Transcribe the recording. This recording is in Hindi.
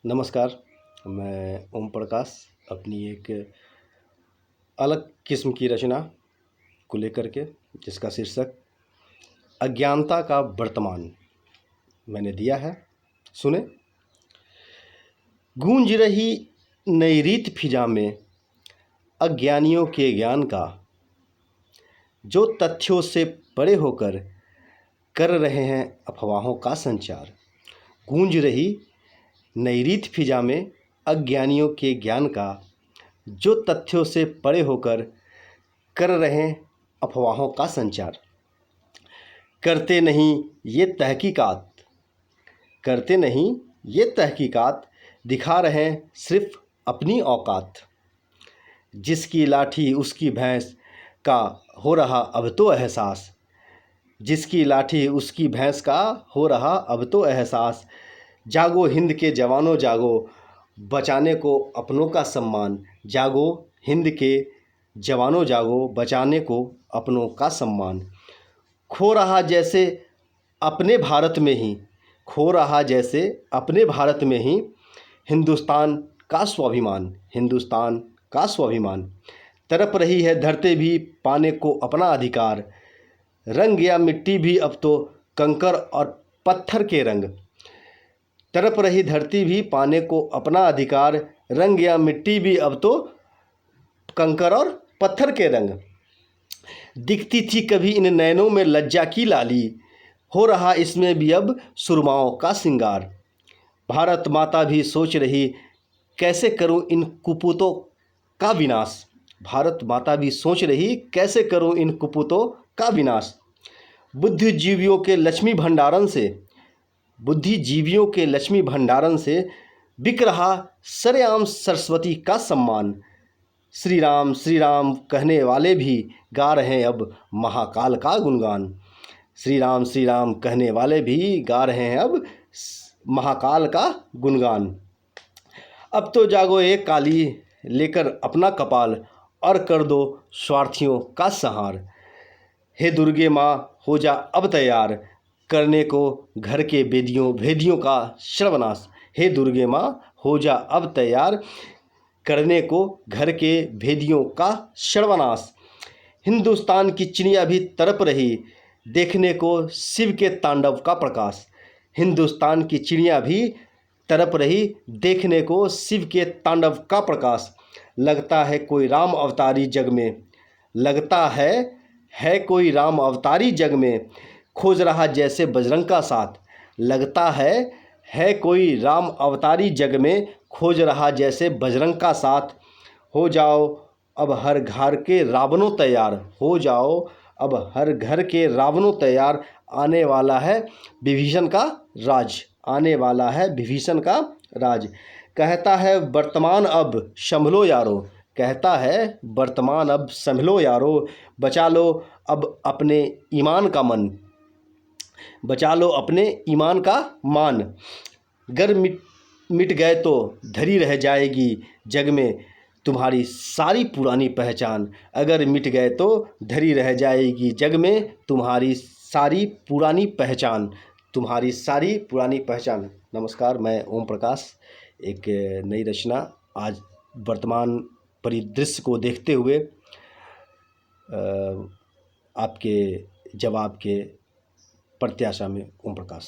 नमस्कार। मैं ओम प्रकाश अपनी एक अलग किस्म की रचना को लेकर के, जिसका शीर्षक अज्ञानता का वर्तमान मैंने दिया है। सुने। गूंज रही नई रीत फिजा में अज्ञानियों के ज्ञान का, जो तथ्यों से परे होकर कर रहे हैं अफवाहों का संचार। गूंज रही नई रीत फिजा में अज्ञानियों के ज्ञान का, जो तथ्यों से परे होकर कर रहे हैं अफवाहों का संचार। करते नहीं ये तहकीकात, दिखा रहे हैं सिर्फ अपनी औकात। जिसकी लाठी उसकी भैंस का हो रहा अब तो एहसास, जिसकी लाठी उसकी भैंस का हो रहा अब तो एहसास। जागो हिंद के जवानों जागो, बचाने को अपनों का सम्मान। जागो हिंद के जवानों जागो, बचाने को अपनों का सम्मान। खो रहा जैसे अपने भारत में ही, खो रहा जैसे अपने भारत में ही हिंदुस्तान का स्वाभिमान, हिंदुस्तान का स्वाभिमान। तड़प रही है धरती भी पाने को अपना अधिकार। रंग या मिट्टी भी अब तो कंकर और पत्थर के रंग। तड़प रही धरती भी पाने को अपना अधिकार। रंग या मिट्टी भी अब तो कंकर और पत्थर के रंग। दिखती थी कभी इन नैनों में लज्जा की लाली, हो रहा इसमें भी अब सुरमाओं का सिंगार। भारत माता भी सोच रही कैसे करूं इन कुपूतों का विनाश। भारत माता भी सोच रही कैसे करूं इन कुपूतों का विनाश। बुद्धिजीवियों के लक्ष्मी भंडारण से बिक रहा सरेआम सरस्वती का सम्मान। श्री राम कहने वाले भी गा रहे हैं अब महाकाल का गुणगान। श्री राम कहने वाले भी गा रहे हैं अब महाकाल का गुणगान। अब तो जागो एक काली लेकर अपना कपाल, और कर दो स्वार्थियों का संहार। हे दुर्गे माँ हो जा अब तैयार, करने को घर के भेदियों का सर्वनाश। हे दुर्गे माँ हो जा अब तैयार, करने को घर के भेदियों का सर्वनाश। हिंदुस्तान की चिड़िया भी तड़प रही, देखने को शिव के तांडव का प्रकाश। हिंदुस्तान की चिड़िया भी तड़प रही, देखने को शिव के तांडव का प्रकाश। लगता है कोई राम अवतारी जग में, लगता है कोई राम अवतारी जग में, खोज रहा जैसे बजरंग का साथ। लगता है कोई राम अवतारी जग में, खोज रहा जैसे बजरंग का साथ। हो जाओ अब हर घर के रावणों तैयार, हो जाओ अब हर घर के रावणों तैयार। आने वाला है विभीषण का राज, आने वाला है विभीषण का राज। कहता है वर्तमान अब संभलो यारो, कहता है वर्तमान अब संभलो यारो। बचा लो अब अपने ईमान का मन, बचा लो अपने ईमान का मान। गर मिट गए तो धरी रह जाएगी जग में तुम्हारी सारी पुरानी पहचान। अगर मिट गए तो धरी रह जाएगी जग में तुम्हारी सारी पुरानी पहचान, तुम्हारी सारी पुरानी पहचान। नमस्कार, मैं ओम प्रकाश। एक नई रचना आज वर्तमान परिदृश्य को देखते हुए आपके जवाब के प्रत्याशा में ओम प्रकाश।